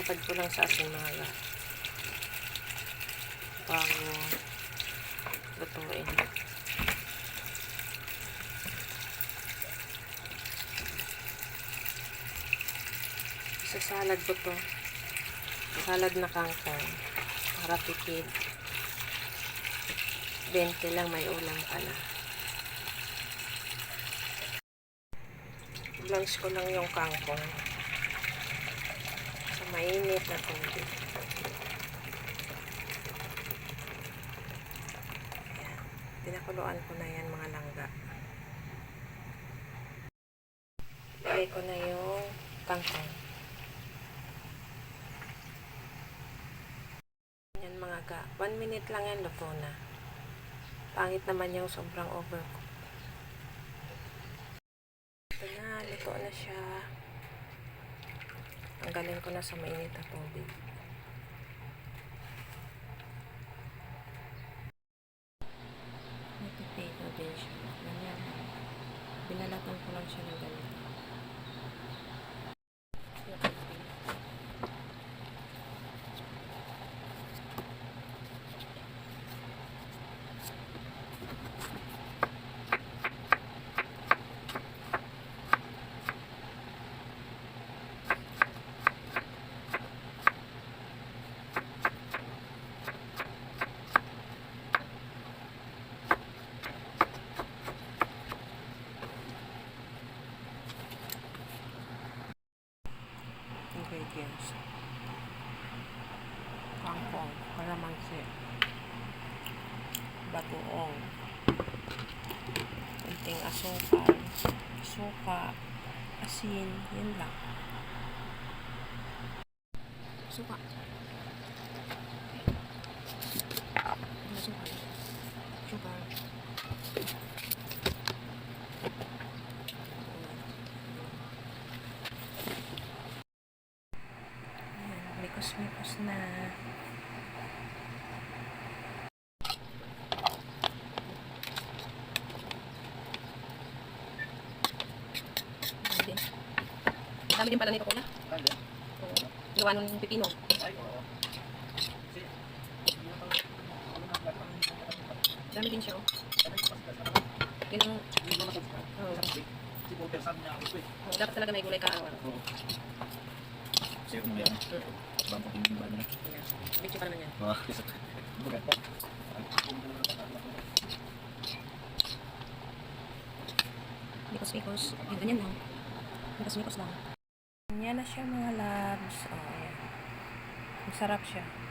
Tinatangkad ko lang sa asin mga bago lutuin. Sa salad ko to. Salad na kangkong. Para tipid. 20 lang, may ulam ka na. Blanch ko lang yung kangkong sa mainit na tubig. Ayan. Pinakuluan ko na yan mga langga. Lagay ko na yung kangkong. Yan mga ga. 1 minute lang yan, luto na. Pangit naman yung sobrang overcooked. Ito na, luto na siya. Tanggalin ko na sa mainit na tubig. May potato din siya. Ganyan. Binalatan ko lang siya ng ganito. Ingredients: kangkong, kalamansi, bagoong, kunting asukal, suka, asin, yun lang. Suka. Suka. Sugar. Mikos-mikos na. Dami din pala nito kuya. Gawa nun pipino. Dami din siya. Yung dapat talaga may gulay ka araw-araw. Sa'yo mo yan. Bang patingin ba na? Bitch pa naman yan. Mikos-mikos. Yung ganyan lang. Mikos-mikos lang. Ganyan na siya mga labs. Oh, ayan. Masarap siya.